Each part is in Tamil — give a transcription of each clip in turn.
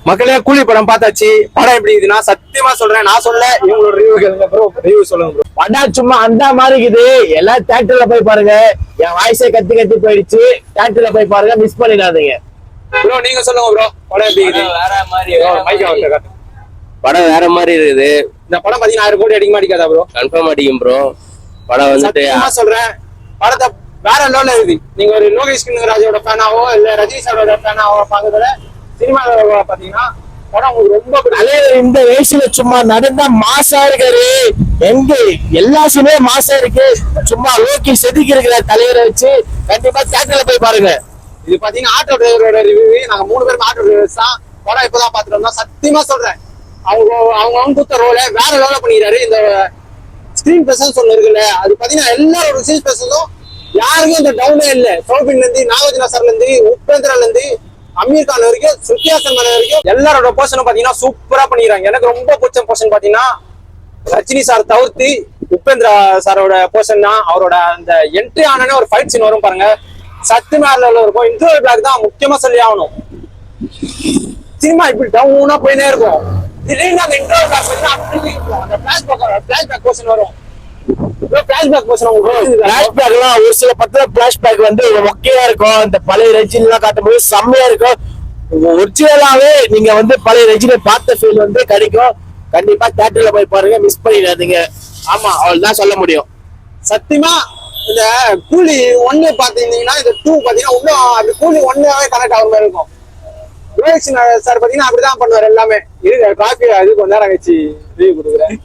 மக்களே கூலி படம் பார்த்தாச்சு. படம் எப்படி இருக்குன்னா சத்தியமா சொல்றேன், நான் சொல்ல இவங்களோட ரிவ்யூ கேளுங்க ப்ரோ. ரிவ்யூ சொல்லுங்க ப்ரோ. படம் சும்மா அந்த மாதிரி இருக்குது. எல்லாம் தியேட்டர்ல போய் பாருங்க. என் வாய்ஸே கத்தி கத்தி போயிடுச்சு. தியேட்டர்ல போய் பாருங்க, மிஸ் பண்ணிடாதீங்க. ப்ரோ நீங்க சொல்லுங்க ப்ரோ, படம் எப்படி இருக்குது? வேற மாதிரி படம் வேற மாதிரி இருக்குது. இந்த படம் பாத்தீங்கன்னா 1000 கோடி அடிக்க மாட்டேங்காதா ப்ரோ? கன்ஃபார்ம் அடிக்கும் ப்ரோ. படம் வந்துட்டு சத்தியமா சொல்றேன், படத்தை வேற லெவல்ல இருக்குது. நீங்க ஒரு லோகேஷ் கனகராஜோட ஃபேனாவோ இல்ல ரஜினி சாரோட ஃபேனாவோ பாக்குறதுல சினிமா பாத்தீங்கன்னா படம் உங்களுக்கு ரொம்ப தலைவர் இந்த வயசுல சும்மா நடந்தா மாசா இருக்காரு. எங்க எல்லா சினிமே மாசா இருக்கு. சும்மா ஓகே செதுக்கி இருக்கிற தலைவரை வச்சு கண்டிப்பா தியேட்டர்ல போய் பாருங்க. இது பாத்தீங்கன்னா ஆட்டோ டிரைவரோட ரிவ்யூ. நாங்க 3 பேரும் ஆட்டோ டிரைவர்ஸ் தான். படம் இப்பதான் பாத்துட்டு வந்தோம். சத்தியமா சொல்றேன், அவங்க கொடுத்த ரோலை வேற லெவல பண்ணிக்கிறாரு. இந்த ஸ்கிரீன் பிரசன்ஸ் ஒண்ணு இருக்குல்ல, அது பாத்தீங்கன்னா எல்லாரோட ஸ்கிரீன் பிரசன்ஸும் யாருக்கும் இந்த டவுனே இல்ல. சௌபின்ல இருந்து நாகார்ஜுனா சார்ல இருந்து உபேந்திரால இருந்து அமீர் கான் வரைக்கும் ஸ்ருதி ஹாசன் வரைக்கும் எல்லாரோட போர்ஷனும் பாத்தீங்கன்னா சூப்பரா பண்ணிக்கிறாங்க. எனக்கு ரொம்ப பிடிச்ச போர்ஷன் பாத்தீங்கன்னா ரஜினி சார் தவிர்த்து உபேந்திரா சாரோட போர்ஷன் தான். அவரோட அந்த என்ட்ரி ஆனே ஒரு ஃபைட் சீன் வரும் பாருங்க, சத்தியமா இருக்கும். இன்டர்வல் பிளாக் தான் முக்கியமா சொல்லி ஆகணும். சினிமா இப்படி டவுனா போயினே இருக்கும். திடீர்னு அந்த இன்டர்வல் பிளாக் வந்து அப்படி இருக்கும். அந்த பிளாஷ்பேக் போர்ஷன் வரும். ஒரு சில பத்திர பிளாஷ்பேக் வந்து மொக்கையா இருக்கும். இந்த பழைய ரஜினி எல்லாம் காட்டும்போது செம்மையா இருக்கும். ஒரிஜினலாவே நீங்க வந்து பழைய ரஜினி பார்த்த ஃபீல் வந்து கிடைக்கும். கண்டிப்பா தியேட்டர்ல போய் பாருங்க, மிஸ் பண்ணிடாதீங்க. ஆமா, அவ்வளவுதான் சொல்ல முடியும். சத்தியமா இந்த கூலி 1 பாத்தீங்கன்னா இந்த 2 பாத்தீங்கன்னா இன்னும் அந்த கூலி 1 கனெக்ட் ஆகிற மாதிரி இருக்கும். லோகேஷ் சார் பாத்தீங்கன்னா அப்படிதான் பண்ணுவார் எல்லாமே. இருக்கு டிராஃபி அது கொஞ்ச நேரம் கழிச்சு ரிவ்யூ கொடுக்குறேன்.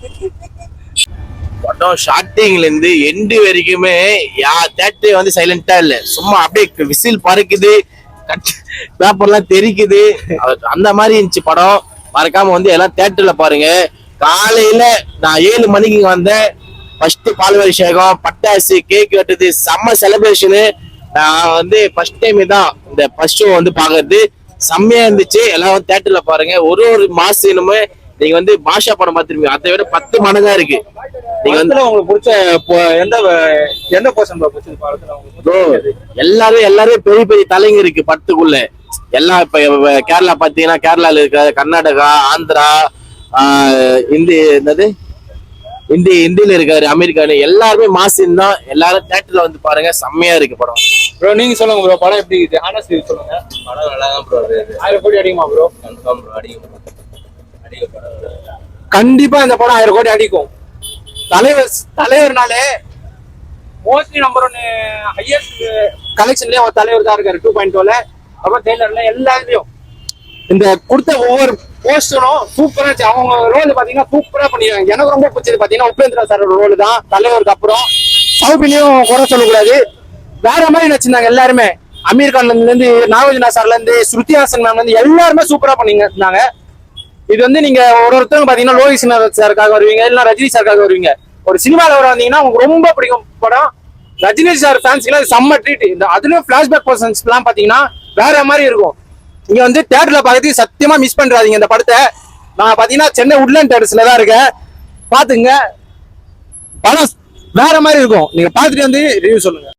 படம் ஸ்டார்டிங்ல இருந்து எண்டு வரைக்குமே தியேட்டர் வந்து சைலண்டா இல்ல. சும்மா அப்படியே விசில் பறக்குது, பேப்பர்லாம் தெரிக்குது, அந்த மாதிரி இருந்துச்சு படம். மறக்காம வந்து எல்லாம் தியேட்டர்ல பாருங்க. காலையில நான் 7 மணிக்கு வந்தேன். ஃபர்ஸ்ட் பால்வரிசேகம், பட்டாசு, கேக் வெட்டுறது, செம்ம செலிப்ரேஷனு. நான் வந்து ஃபர்ஸ்ட் டைம் தான் இந்த ஃபர்ஸ்ட் ஷோ வந்து பாக்குறது. செம்மையா இருந்துச்சு. எல்லாரும் தியேட்டர்ல பாருங்க. ஒரு மாசமே நீங்க வந்து பாஷா படம் பார்த்திருப்பீங்க, அதை விட 10 மடங்கா இருக்கு. நீங்க வந்து உங்களுக்கு பிடிச்ச எந்த போர்ஷன் ப்ரோ? எல்லாரும் பெரிய பெரிய தலைங்க இருக்கு படத்துக்குள்ள. எல்லாம் இப்ப கேரளா பாத்தீங்கன்னா கேரளால இருக்க, கர்நாடகா, ஆந்திரா, இந்தியில இருக்காரு, அமெரிக்கானு எல்லாருமே மாசின் தான். எல்லாரும் தியேட்டர்ல வந்து பாருங்க, செம்மையா இருக்கு படம். ப்ரோ நீங்க சொல்லுங்க ப்ரோ, படம் எப்படி இருக்கு? ஆனஸ்ட் சொல்லுங்க. படம் நல்லா தான் ப்ரோ. 1000 கோடி அடிக்குமா ப்ரோ? கன்ஃபார்ம் ப்ரோ, அடிக்கும். கண்டிப்பா இந்த படம் 1000 கோடி அடிக்கும். தலைவர்னாலே மோஸ்ட்லி நம்பர் 1 ஹையஸ்ட் கலெக்ஷன்லயே ஒரு தலைவர் தான் இருக்காரு 2.2ல. அப்புறம் ட்ரெய்லர்ல எல்லாத்தையும் இந்த கொடுத்த ஒவ்வொரு போஸ்டரும் சூப்பரா இருந்துச்சு. அவங்க ரோல் பாத்தீங்கன்னா சூப்பரா பண்ணிருக்காங்க. எனக்கு ரொம்ப பிடிச்சது பாத்தீங்கன்னா உபேந்திரா சாரோட ரோல் தான். தலைவருக்கு அப்புறம் சௌபினியும் குறை சொல்லக்கூடாது, வேற மாதிரி நினைச்சிருந்தாங்க எல்லாருமே. அமீர் கான்ல இருந்து நாகார்ஜுனா சார்ல இருந்து ஸ்ருதி ஹாசன் மேம் வந்து எல்லாருமே சூப்பரா பண்ணிருந்தாங்க. இது வந்து நீங்க ஒருத்தவங்க பாத்தீங்கன்னா லோகேஷ் சாருக்காக வருவீங்க, இல்ல ரஜினி சாருக்காக வருவீங்க. ஒரு சினிமால வந்தீங்கன்னா உங்களுக்கு ரொம்ப பிடிக்கும் படம். ரஜினி சார் ஃபேன்ஸ்க்குலாம் செம்ம ட்ரீட். இந்த அதுலயும் பிளாஷ்பேக் பர்சன்ஸ் எல்லாம் பாத்தீங்கன்னா வேற மாதிரி இருக்கும். நீங்க வந்து தியேட்டர்ல பார்க்கறதுக்கு சத்தியமா மிஸ் பண்றாதீங்க இந்த படத்தை. நான் பாத்தீங்கன்னா சென்னை உட்லண்ட் தியேட்டர்ஸ்ல தான் இருக்கேன், பாத்துங்க. படம் வேற மாதிரி இருக்கும். நீங்க பாத்துட்டு வந்து ரிவ்யூ சொல்லுங்க.